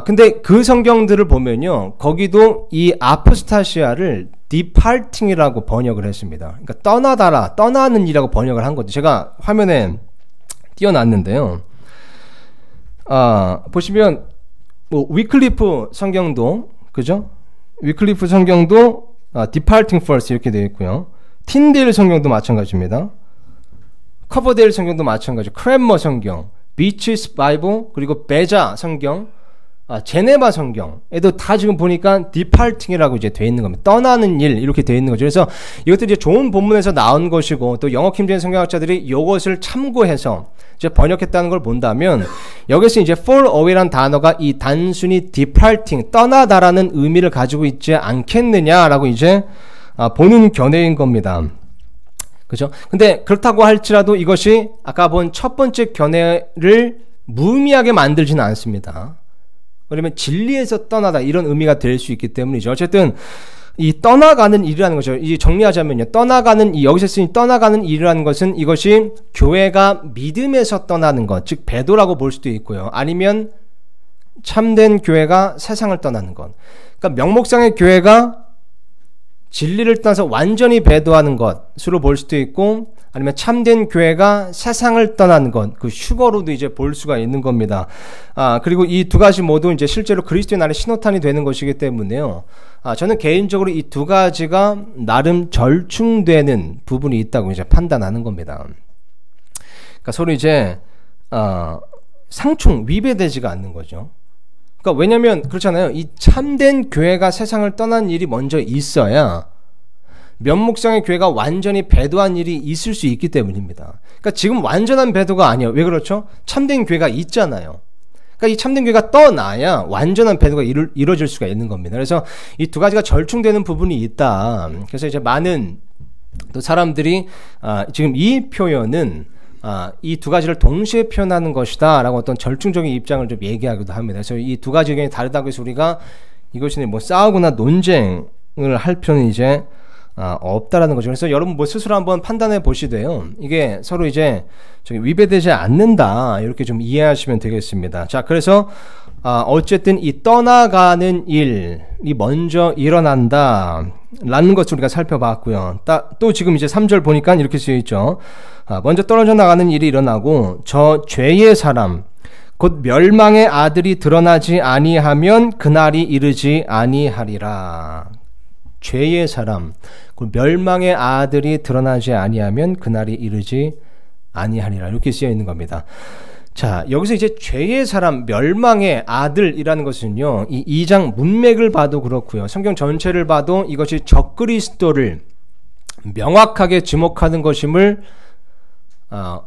근데 그 성경들을 보면요, 거기도 이 아포스타시아를 departing이라고 번역을 했습니다. 그러니까 떠나다라, 떠나는 이라고 번역을 한 거죠. 제가 화면에 띄워놨는데요. 보시면 뭐 위클리프 성경도, 그죠? 위클리프 성경도 departing first 이렇게 되어 있고요. 틴데일 성경도 마찬가지입니다. 커버데일 성경도 마찬가지. 크랜머 성경, 비치스 바이블, 그리고 베자 성경, 제네바 성경에도 다 지금 보니까 departing이라고 이제 되어 있는 겁니다. 떠나는 일, 이렇게 되어 있는 거죠. 그래서 이것들이 이제 좋은 본문에서 나온 것이고, 또 영어 킹제임스 성경학자들이 이것을 참고해서 이제 번역했다는 걸 본다면, 여기서 이제 fall away라는 단어가 이 단순히 departing, 떠나다라는 의미를 가지고 있지 않겠느냐라고 이제 보는 견해인 겁니다. 그죠? 근데 그렇다고 할지라도 이것이 아까 본 첫 번째 견해를 무의미하게 만들지는 않습니다. 그러면 진리에서 떠나다, 이런 의미가 될 수 있기 때문이죠. 어쨌든 이 떠나가는 일이라는 거죠. 이 정리하자면요, 여기서 쓰인 떠나가는 일이라는 것은 이것이 교회가 믿음에서 떠나는 것, 즉 배도라고 볼 수도 있고요, 아니면 참된 교회가 세상을 떠나는 것. 그러니까 명목상의 교회가 진리를 떠나서 완전히 배도하는 것으로 볼 수도 있고, 아니면 참된 교회가 세상을 떠난 것, 그 휴거로도 이제 볼 수가 있는 겁니다. 그리고 이 두 가지 모두 이제 실제로 그리스도의 날의 신호탄이 되는 것이기 때문에요. 저는 개인적으로 이 두 가지가 나름 절충되는 부분이 있다고 이제 판단하는 겁니다. 그러니까 서로 이제 상충, 위배되지가 않는 거죠. 그러니까 왜냐면 그렇잖아요. 이 참된 교회가 세상을 떠난 일이 먼저 있어야 면목상의 교회가 완전히 배도한 일이 있을 수 있기 때문입니다. 그러니까 지금 완전한 배도가 아니에요. 왜 그렇죠? 참된 교회가 있잖아요. 그러니까 이 참된 교회가 떠나야 완전한 배도가 이루어질 수가 있는 겁니다. 그래서 이 두 가지가 절충되는 부분이 있다. 그래서 이제 많은 또 사람들이 지금 이 표현은 이 두 가지를 동시에 표현하는 것이다 라고 어떤 절충적인 입장을 좀 얘기하기도 합니다. 그래서 이 두 가지 의견이 다르다고 해서 우리가 이것이 뭐 싸우거나 논쟁을 할 필요는 이제 없다라는 거죠. 그래서 여러분 뭐 스스로 한번 판단해 보시되요. 이게 서로 이제 위배되지 않는다 이렇게 좀 이해하시면 되겠습니다. 자, 그래서 어쨌든 이 떠나가는 일이 먼저 일어난다 라는 것을 우리가 살펴봤고요. 또 지금 이제 3절 보니까 이렇게 쓰여 있죠. 먼저 떨어져 나가는 일이 일어나고 저 죄의 사람 곧 멸망의 아들이 드러나지 아니하면 그날이 이르지 아니하리라. 죄의 사람, 멸망의 아들이 드러나지 아니하면 그날이 이르지 아니하리라. 이렇게 쓰여 있는 겁니다. 자, 여기서 이제 죄의 사람, 멸망의 아들이라는 것은요, 이 2장 문맥을 봐도 그렇고요. 성경 전체를 봐도 이것이 적그리스도를 명확하게 지목하는 것임을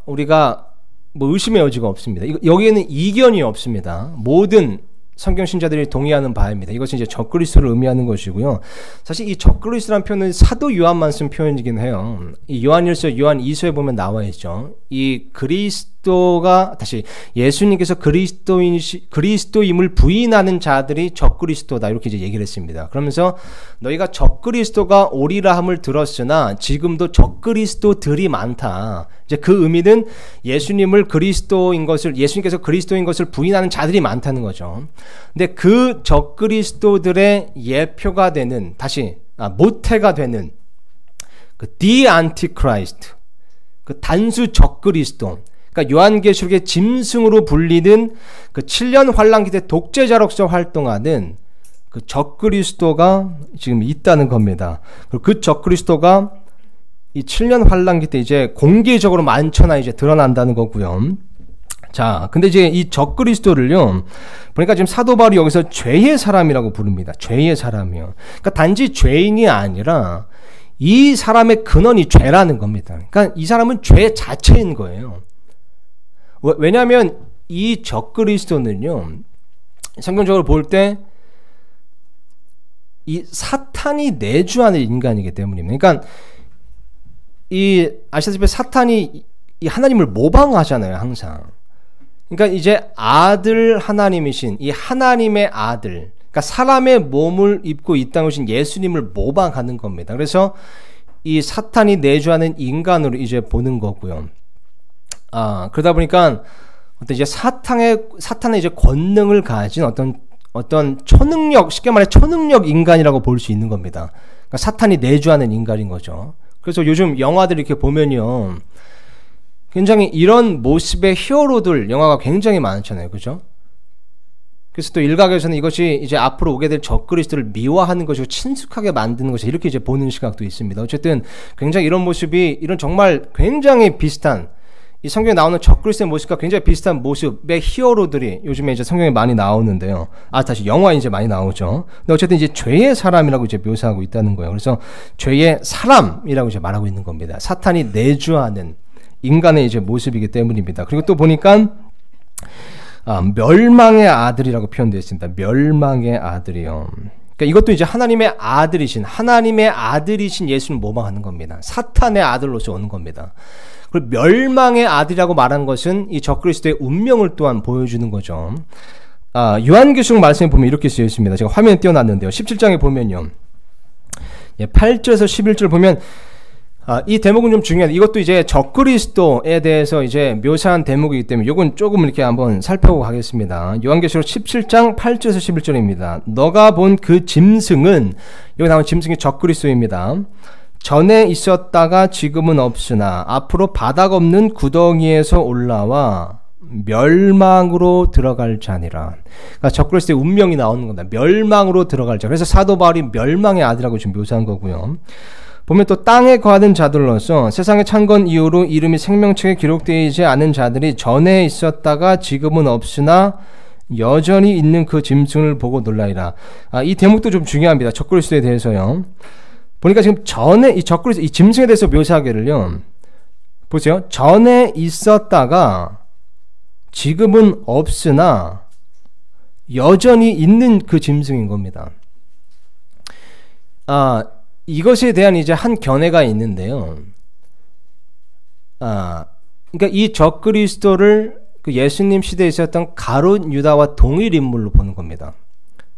우리가 뭐 의심의 여지가 없습니다. 여기에는 이견이 없습니다. 모든 성경 신자들이 동의하는 바입니다. 이것은 이제 적그리스도를 의미하는 것이고요. 사실 이 적그리스도라는 표현은 사도 요한만 쓴 표현이긴 해요. 이 요한일서, 요한 2서에 보면 나와 있죠. 이 그리스도가 다시 예수님께서 그리스도임을 부인하는 자들이 적그리스도다 이렇게 이제 얘기를 했습니다. 그러면서 너희가 적그리스도가 오리라 함을 들었으나 지금도 적그리스도들이 많다. 이제 그 의미는 예수님을 그리스도인 것을, 예수님께서 그리스도인 것을 부인하는 자들이 많다는 거죠. 근데 그 적그리스도들의 예표가 되는, 다시 모태가 되는 그 The Antichrist, 그 단수 적그리스도, 그러니까 요한계시록의 짐승으로 불리는 그 7년 환란기 때 독재자로서 활동하는 그 적그리스도가 지금 있다는 겁니다. 그리고 그 적그리스도가 이 7년 환란기 때 이제 공개적으로 많거나 이제 드러난다는 거고요. 자, 근데 이제 이 적그리스도를요, 보니까 지금 사도 바울이 여기서 죄의 사람이라고 부릅니다. 죄의 사람이요. 그러니까 단지 죄인이 아니라 이 사람의 근원이 죄라는 겁니다. 그러니까 이 사람은 죄 자체인 거예요. 왜냐하면 이 적그리스도는요, 성경적으로 볼 때 이 사탄이 내주하는 인간이기 때문입니다. 그러니까 아시다시피 사탄이 이 하나님을 모방하잖아요, 항상. 그러니까 이제 아들 하나님이신 이 하나님의 아들, 그러니까 사람의 몸을 입고 이 땅에 오신 예수님을 모방하는 겁니다. 그래서 이 사탄이 내주하는 인간으로 이제 보는 거고요. 그러다 보니까 어떤 이제 사탄의 이제 권능을 가진 어떤 초능력, 쉽게 말해 초능력 인간이라고 볼 수 있는 겁니다. 그러니까 사탄이 내주하는 인간인 거죠. 그래서 요즘 영화들 이렇게 보면요, 굉장히 이런 모습의 히어로들 영화가 굉장히 많잖아요, 그죠? 그래서 또 일각에서는 이것이 이제 앞으로 오게 될 적그리스도를 미화하는 것이고 친숙하게 만드는 것이 이렇게 이제 보는 시각도 있습니다. 어쨌든 굉장히 이런 모습이, 이런 정말 굉장히 비슷한, 이 성경에 나오는 적그리스도의 모습과 굉장히 비슷한 모습의 히어로들이 요즘에 이제 성경에 많이 나오는데요. 다시 영화에 이제 많이 나오죠. 근데 어쨌든 이제 죄의 사람이라고 이제 묘사하고 있다는 거예요. 그래서 죄의 사람이라고 이제 말하고 있는 겁니다. 사탄이 내주하는 인간의 이제 모습이기 때문입니다. 그리고 또 보니까 멸망의 아들이라고 표현되어 있습니다. 멸망의 아들이요. 그러니까 이것도 이제 하나님의 아들이신 예수를 모방하는 겁니다. 사탄의 아들로서 오는 겁니다. 그리고 멸망의 아들이라고 말한 것은 이 적그리스도의 운명을 또한 보여주는 거죠. 요한계시록 말씀에 보면 이렇게 쓰여 있습니다. 제가 화면에 띄워놨는데요. 17장에 보면요, 8절에서 11절 보면 이 대목은 좀 중요해요. 이것도 이제 적그리스도에 대해서 이제 묘사한 대목이기 때문에 이건 조금 이렇게 한번 살펴보고 가겠습니다. 요한계시록 17장 8절에서 11절입니다. 너가 본 그 짐승은, 여기 나온 짐승이 적그리스도입니다. 전에 있었다가 지금은 없으나 앞으로 바닥 없는 구덩이에서 올라와 멸망으로 들어갈 자니라. 그러니까 적그리스도의 운명이 나오는 겁니다. 멸망으로 들어갈 자. 그래서 사도 바울이 멸망의 아들이라고 지금 묘사한 거고요. 보면 또 땅에 거하던 자들로서 세상의 창건 이후로 이름이 생명책에 기록되지 않은 자들이 전에 있었다가 지금은 없으나 여전히 있는 그 짐승을 보고 놀라리라. 이 대목도 좀 중요합니다. 적그리스도에 대해서요. 보니까 지금 전에 이 적그리스도 이 짐승에 대해서 묘사하기를요. 보세요. 전에 있었다가 지금은 없으나 여전히 있는 그 짐승인 겁니다. 이것에 대한 이제 한 견해가 있는데요. 그러니까 이 적그리스도를 그 예수님 시대에 있었던 가룟 유다와 동일 인물로 보는 겁니다.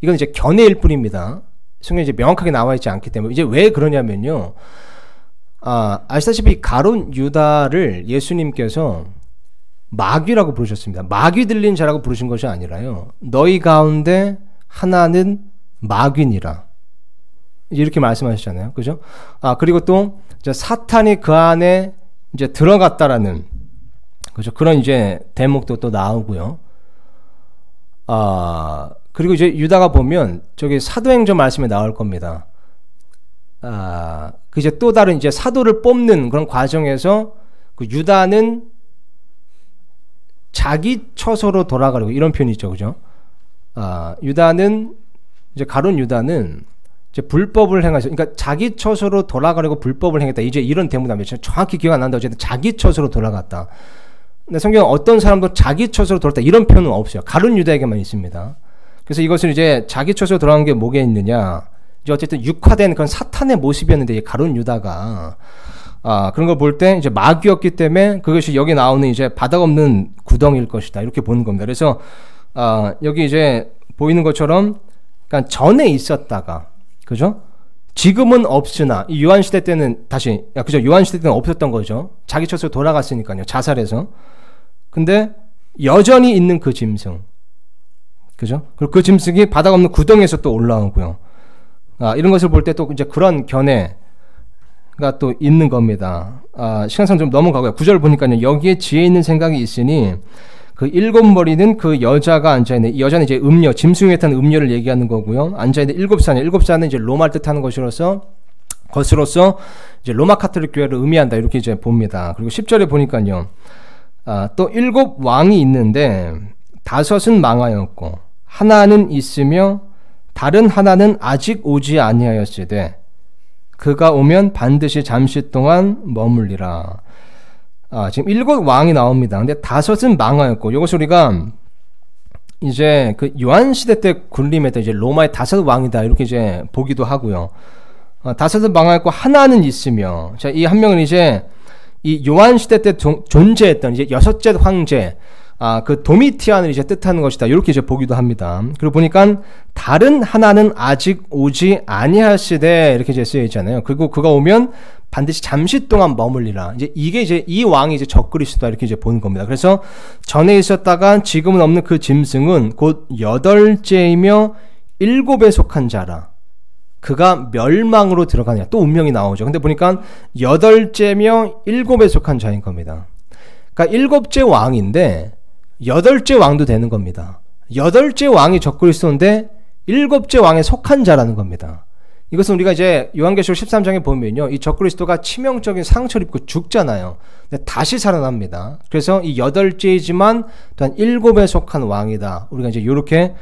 이건 이제 견해일 뿐입니다. 성경에 이제 명확하게 나와 있지 않기 때문에. 이제 왜 그러냐면요. 아시다시피 가룟 유다를 예수님께서 마귀라고 부르셨습니다. 마귀 들린 자라고 부르신 것이 아니라요. 너희 가운데 하나는 마귀니라. 이렇게 말씀하셨잖아요. 그죠? 그리고 또 이제 사탄이 그 안에 이제 들어갔다라는, 그죠? 그런 이제 대목도 또 나오고요. 그리고 이제 유다가 보면 저기 사도행전 말씀에 나올 겁니다. 그 이제 또 다른 이제 사도를 뽑는 그런 과정에서 그 유다는 자기 처소로 돌아가려고, 이런 표현이 있죠. 그죠? 유다는 이제 가룟 유다는 이제 불법을 행하죠. 그러니까 자기 처소로 돌아가려고 불법을 행했다. 이제 이런 대목이 나옵니다. 정확히 기억 안 나는데 어쨌든 자기 처소로 돌아갔다. 근데 성경은 어떤 사람도 자기 처소로 돌아갔다 이런 표현은 없어요. 가룟 유다에게만 있습니다. 그래서 이것을 이제 자기 처소로 돌아간 게 뭐가 있느냐? 이제 어쨌든 육화된 그런 사탄의 모습이었는데 가룟 유다가 그런 걸 볼 때 이제 마귀였기 때문에 그것이 여기 나오는 이제 바닥 없는 구덩이일 것이다. 이렇게 보는 겁니다. 그래서 여기 이제 보이는 것처럼 그러니까 전에 있었다가, 그죠? 지금은 없으나, 이 요한 시대 때는 다시, 그죠? 요한 시대 때는 없었던 거죠. 자기 처소로 돌아갔으니까요. 자살해서. 근데 여전히 있는 그 짐승, 그죠? 그리고 그 짐승이 바닥 없는 구덩이에서 또 올라오고요. 이런 것을 볼 때 또 이제 그런 견해가 또 있는 겁니다. 시간상 좀 넘어가고요. 9절 보니까요. 여기에 지혜 있는 생각이 있으니 그 일곱 머리는 그 여자가 앉아있는, 이 여자는 이제 음녀, 짐승에 탄 음녀를 얘기하는 거고요. 앉아있는 일곱 사는 이제 로마를 뜻하는 것으로서 이제 로마 카톨릭 교회를 의미한다. 이렇게 이제 봅니다. 그리고 10절에 보니까요. 또 일곱 왕이 있는데 다섯은 망하였고 하나는 있으며 다른 하나는 아직 오지 아니하였으되 그가 오면 반드시 잠시 동안 머물리라. 지금 일곱 왕이 나옵니다. 근데 다섯은 망하였고, 이것을 우리가 이제 그 요한 시대 때 군림했던 이제 로마의 다섯 왕이다 이렇게 이제 보기도 하고요. 다섯은 망하였고 하나는 있으며, 자, 이 한 명은 이제 이 요한 시대 때 존재했던 이제 여섯째 황제, 그 도미티안을 이제 뜻하는 것이다. 이렇게 이제 보기도 합니다. 그리고 보니까 다른 하나는 아직 오지 아니하시되 이렇게 이제 쓰여 있잖아요. 그리고 그가 오면 반드시 잠시 동안 머물리라. 이게 이제 이 왕이 이제 적그리스도다 이렇게 이제 보는 겁니다. 그래서 전에 있었다가 지금은 없는 그 짐승은 곧 여덟째이며 일곱에 속한 자라. 그가 멸망으로 들어가냐. 또 운명이 나오죠. 근데 보니까 여덟째며 일곱에 속한 자인 겁니다. 그러니까 일곱째 왕인데 여덟째 왕도 되는 겁니다. 여덟째 왕이 적그리스도인데 일곱째 왕에 속한 자라는 겁니다. 이것은 우리가 이제 요한계시록 13장에 보면요, 이 적그리스도가 치명적인 상처를 입고 죽잖아요. 근데 다시 살아납니다. 그래서 이 여덟째이지만 또한 일곱에 속한 왕이다. 우리가 이제 이렇게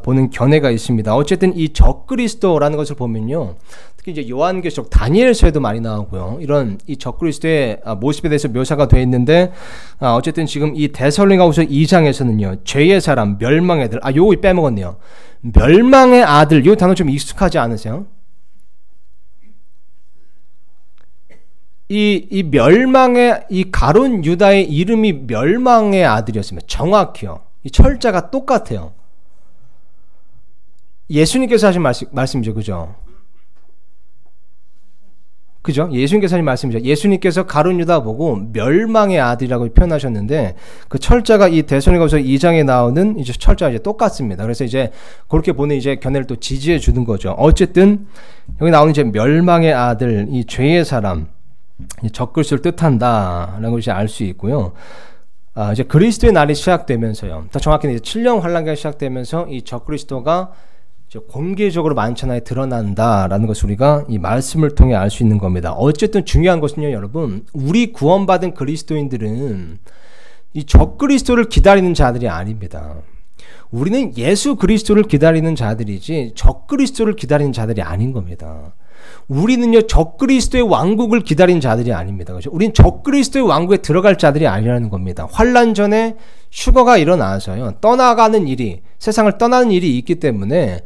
보는 견해가 있습니다. 어쨌든 이 적그리스도라는 것을 보면요, 특히 이제 요한계시록 다니엘서에도 많이 나오고요. 이런 이 적그리스도의 모습에 대해서 묘사가 되어 있는데, 어쨌든 지금 이 데살로니가후서 2장에서는요, 죄의 사람, 멸망의 아들, 요거 빼먹었네요. 멸망의 아들, 이 단어 좀 익숙하지 않으세요? 이 멸망의, 이 가룟 유다의 이름이 멸망의 아들이었습니다. 정확히요. 이 철자가 똑같아요. 예수님께서 하신 말씀이죠. 그죠? 그죠? 예수님께서 하신 말씀이죠. 예수님께서 가룟 유다 보고 멸망의 아들이라고 표현하셨는데 그 철자가 이 데살로니가서 2장에 나오는 이제 철자가 이제 똑같습니다. 그래서 이제 그렇게 보는 이제 견해를 또 지지해 주는 거죠. 어쨌든 여기 나오는 이제 멸망의 아들, 이 죄의 사람, 적그리스도를 뜻한다라는 것이 알 수 있고요. 이제 그리스도의 날이 시작되면서요. 더 정확히는 이제 7년 환란기가 시작되면서 이 적그리스도가 공개적으로 만천하에 드러난다라는 것을 우리가 이 말씀을 통해 알 수 있는 겁니다. 어쨌든 중요한 것은요, 여러분, 우리 구원받은 그리스도인들은 이 적그리스도를 기다리는 자들이 아닙니다. 우리는 예수 그리스도를 기다리는 자들이지 적그리스도를 기다리는 자들이 아닌 겁니다. 우리는요, 적그리스도의 왕국을 기다리는 자들이 아닙니다. 그렇죠? 우리는 적그리스도의 왕국에 들어갈 자들이 아니라는 겁니다. 환란 전에 휴거가 일어나서요, 떠나가는 일이, 세상을 떠나는 일이 있기 때문에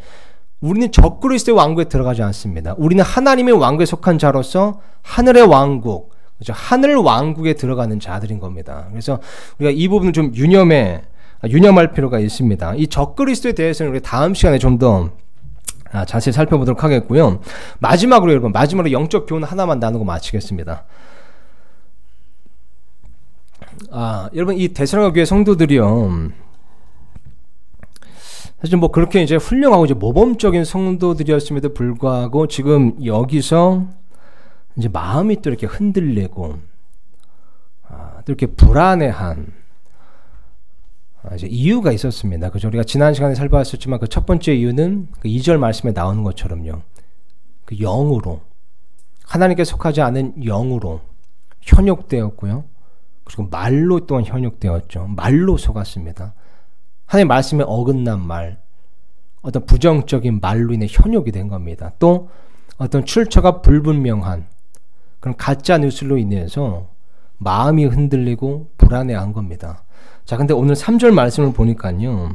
우리는 적그리스도의 왕국에 들어가지 않습니다. 우리는 하나님의 왕국에 속한 자로서 하늘의 왕국, 그렇죠? 하늘 왕국에 들어가는 자들인 겁니다. 그래서 우리가 이 부분을 좀 유념할 필요가 있습니다. 이 적그리스도에 대해서는 우리 다음 시간에 좀 더 자세히 살펴보도록 하겠고요. 마지막으로 여러분, 영적 교훈 하나만 나누고 마치겠습니다. 여러분, 이 데살로니가 교회 성도들이요, 사실 뭐 그렇게 이제 훌륭하고 이제 모범적인 성도들이었음에도 불구하고 지금 여기서 이제 마음이 또 이렇게 흔들리고 또 이렇게 불안해한 이제 이유가 있었습니다. 그죠? 우리가 지난 시간에 살펴봤었지만 그 첫 번째 이유는 그 2절 말씀에 나오는 것처럼요, 그 영으로, 하나님께 속하지 않은 영으로 현혹되었고요. 그리고 말로 또한 현혹되었죠. 말로 속았습니다. 하나님의 말씀에 어긋난 말, 어떤 부정적인 말로 인해 현혹이 된 겁니다. 또 어떤 출처가 불분명한 그런 가짜 뉴스로 인해서 마음이 흔들리고 불안해한 겁니다. 자, 근데 오늘 3절 말씀을 보니까요,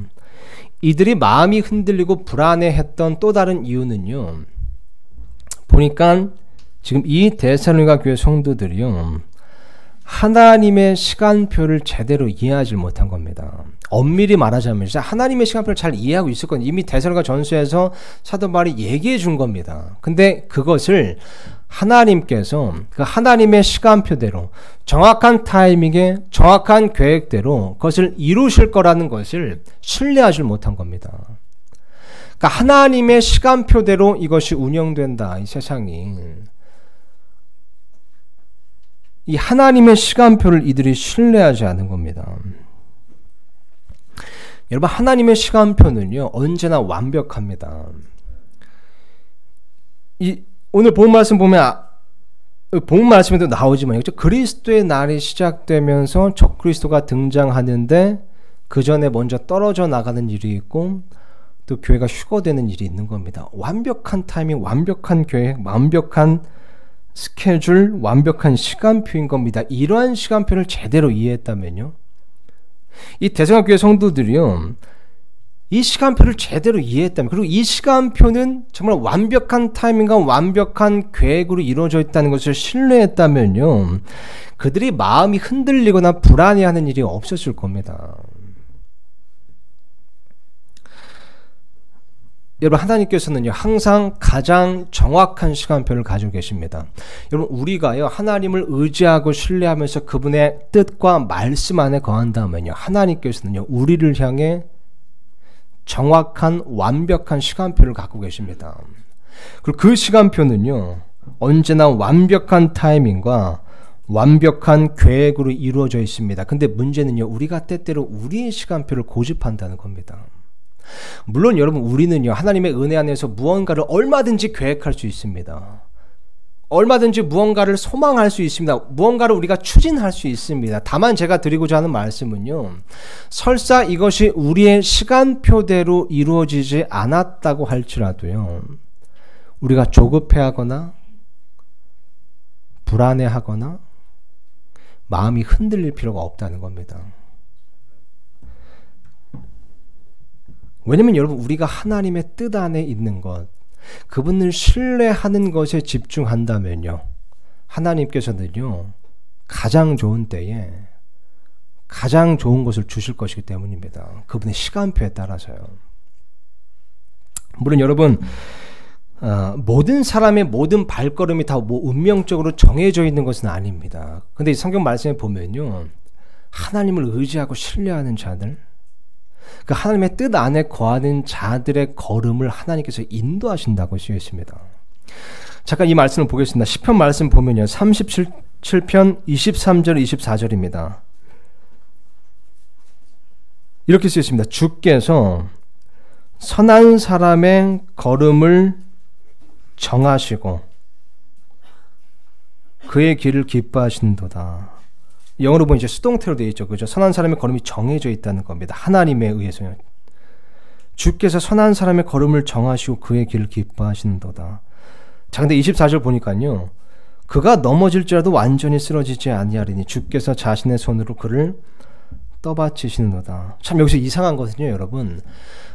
이들이 마음이 흔들리고 불안해했던 또 다른 이유는요, 보니까 지금 이 데살로니가 교회 성도들이요, 하나님의 시간표를 제대로 이해하지 못한 겁니다. 엄밀히 말하자면 진짜 하나님의 시간표를 잘 이해하고 있었거든요. 이미 데살로니가 전서에서 사도 바울이 얘기해 준 겁니다. 근데 그것을 하나님께서 그 하나님의 시간표대로 정확한 타이밍에 정확한 계획대로 그것을 이루실 거라는 것을 신뢰하지 못한 겁니다. 그러니까 하나님의 시간표대로 이것이 운영된다, 이 세상이. 이 하나님의 시간표를 이들이 신뢰하지 않은 겁니다. 여러분, 하나님의 시간표는요, 언제나 완벽합니다. 오늘 본 말씀 보면 본 말씀에도 나오지만 그리스도의 날이 시작되면서 적그리스도가 등장하는데 그 전에 먼저 떨어져 나가는 일이 있고 또 교회가 휴거되는 일이 있는 겁니다. 완벽한 타이밍, 완벽한 계획, 완벽한 스케줄, 완벽한 시간표인 겁니다. 이러한 시간표를 제대로 이해했다면요, 이 데살로니가 교회 성도들이요, 이 시간표를 제대로 이해했다면, 그리고 이 시간표는 정말 완벽한 타이밍과 완벽한 계획으로 이루어져 있다는 것을 신뢰했다면요, 그들이 마음이 흔들리거나 불안해하는 일이 없었을 겁니다. 여러분, 하나님께서는요, 항상 가장 정확한 시간표를 가지고 계십니다. 여러분, 우리가요, 하나님을 의지하고 신뢰하면서 그분의 뜻과 말씀 안에 거한다면요, 하나님께서는요, 우리를 향해 정확한 완벽한 시간표를 갖고 계십니다. 그리고 그 시간표는요, 언제나 완벽한 타이밍과 완벽한 계획으로 이루어져 있습니다. 근데 문제는요, 우리가 때때로 우리의 시간표를 고집한다는 겁니다. 물론 여러분, 우리는요, 하나님의 은혜 안에서 무언가를 얼마든지 계획할 수 있습니다. 얼마든지 무언가를 소망할 수 있습니다. 무언가를 우리가 추진할 수 있습니다. 다만 제가 드리고자 하는 말씀은요, 설사 이것이 우리의 시간표대로 이루어지지 않았다고 할지라도요, 우리가 조급해하거나 불안해하거나 마음이 흔들릴 필요가 없다는 겁니다. 왜냐면 여러분, 우리가 하나님의 뜻 안에 있는 것, 그분을 신뢰하는 것에 집중한다면요, 하나님께서는요, 가장 좋은 때에 가장 좋은 것을 주실 것이기 때문입니다. 그분의 시간표에 따라서요. 물론 여러분, 모든 사람의 모든 발걸음이 다 뭐 운명적으로 정해져 있는 것은 아닙니다. 근데 이 성경 말씀에 보면요, 하나님을 의지하고 신뢰하는 자들, 그 하나님의 뜻 안에 거하는 자들의 걸음을 하나님께서 인도하신다고 쓰여 있습니다. 잠깐 이 말씀을 보겠습니다. 시편 말씀 보면요, 37편 23절 24절입니다. 이렇게 쓰여 있습니다. 주께서 선한 사람의 걸음을 정하시고 그의 길을 기뻐하신도다. 영어로 보면 이제 수동태로 되어 있죠. 그죠? 선한 사람의 걸음이 정해져 있다는 겁니다. 하나님에 의해서요. 주께서 선한 사람의 걸음을 정하시고 그의 길을 기뻐하신도다. 자, 근데 24절 보니까요, 그가 넘어질지라도 완전히 쓰러지지 아니하리니 주께서 자신의 손으로 그를 떠받치시는도다. 참 여기서 이상한 것은요, 여러분,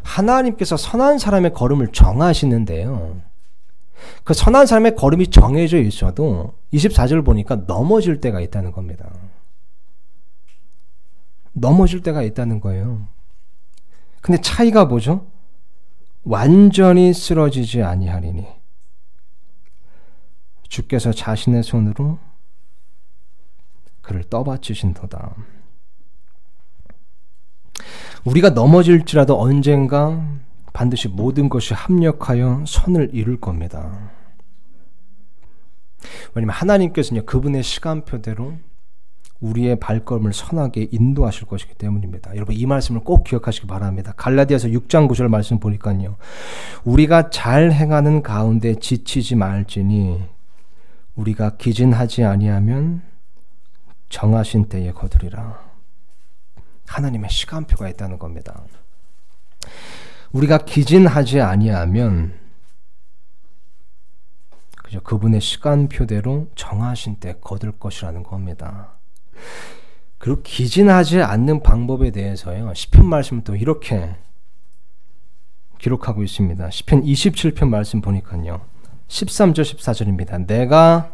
하나님께서 선한 사람의 걸음을 정하시는데요, 그 선한 사람의 걸음이 정해져 있어도 24절을 보니까 넘어질 때가 있다는 겁니다. 넘어질 때가 있다는 거예요. 근데 차이가 뭐죠? 완전히 쓰러지지 아니하리니 주께서 자신의 손으로 그를 떠받치신도다. 우리가 넘어질지라도 언젠가 반드시 모든 것이 합력하여 선을 이룰 겁니다. 왜냐하면 하나님께서는 그분의 시간표대로 우리의 발걸음을 선하게 인도하실 것이기 때문입니다. 여러분, 이 말씀을 꼭 기억하시기 바랍니다. 갈라디아서 6장 9절 말씀 보니까요, 우리가 잘 행하는 가운데 지치지 말지니 우리가 기진하지 아니하면 정하신 때에 거두리라. 하나님의 시간표가 있다는 겁니다. 우리가 기진하지 아니하면 그저 그분의 시간표대로 정하신 때 거둘 것이라는 겁니다. 그리고 기진하지 않는 방법에 대해서요, 시편 말씀은 또 이렇게 기록하고 있습니다. 시편 27편 말씀 보니까요, 13절 14절입니다. 내가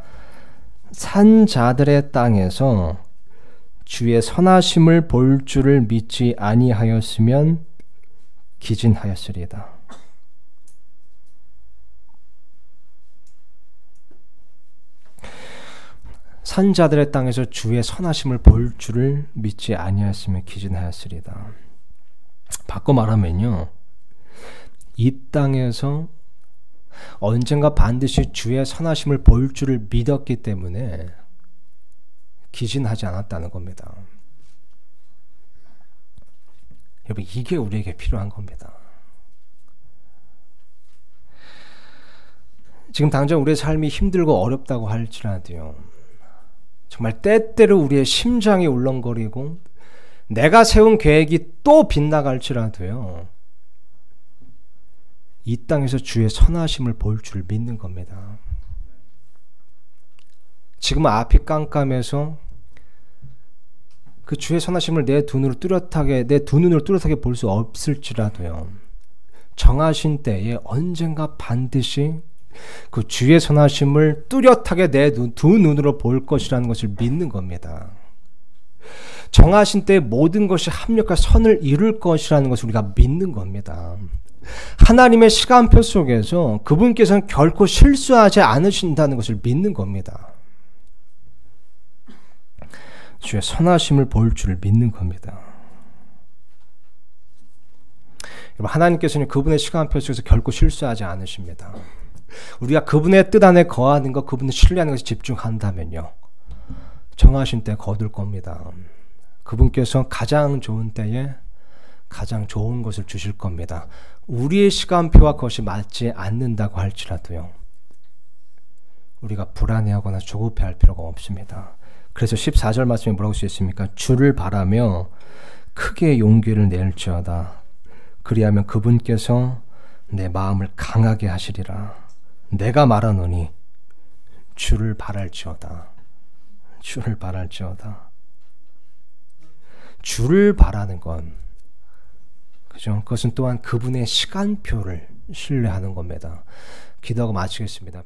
산 자들의 땅에서 주의 선하심을 볼 줄을 믿지 아니하였으면 기진하였으리이다. 산 자들의 땅에서 주의 선하심을 볼 줄을 믿지 아니하였으면 기진하였으리이다. 바꿔 말하면요, 이 땅에서 언젠가 반드시 주의 선하심을 볼 줄을 믿었기 때문에 기진하지 않았다는 겁니다. 여러분, 이게 우리에게 필요한 겁니다. 지금 당장 우리의 삶이 힘들고 어렵다고 할지라도요, 정말 때때로 우리의 심장이 울렁거리고 내가 세운 계획이 또 빗나갈지라도요, 이 땅에서 주의 선하심을 볼 줄 믿는 겁니다. 지금 앞이 깜깜해서 그 주의 선하심을 내 두 눈으로 뚜렷하게 볼 수 없을지라도요, 정하신 때에 언젠가 반드시 그 주의 선하심을 뚜렷하게 내 두 눈으로 볼 것이라는 것을 믿는 겁니다. 정하신 때에 모든 것이 합력과 선을 이룰 것이라는 것을 우리가 믿는 겁니다. 하나님의 시간표 속에서 그분께서는 결코 실수하지 않으신다는 것을 믿는 겁니다. 주의 선하심을 볼 줄을 믿는 겁니다. 여러분, 하나님께서는 그분의 시간표 속에서 결코 실수하지 않으십니다. 우리가 그분의 뜻 안에 거하는 것, 그분을 신뢰하는 것에 집중한다면요, 정하신 때 거둘 겁니다. 그분께서 가장 좋은 때에 가장 좋은 것을 주실 겁니다. 우리의 시간표와 그것이 맞지 않는다고 할지라도요, 우리가 불안해하거나 조급해할 필요가 없습니다. 그래서 14절 말씀에 뭐라고 쓰였습니까? 주를 바라며 크게 용기를 낼지어다. 그리하면 그분께서 내 마음을 강하게 하시리라. 내가 말하노니 주를 바랄지어다. 주를 바랄지어다. 주를 바라는 건, 그죠? 그것은 또한 그분의 시간표를 신뢰하는 겁니다. 기도하고 마치겠습니다.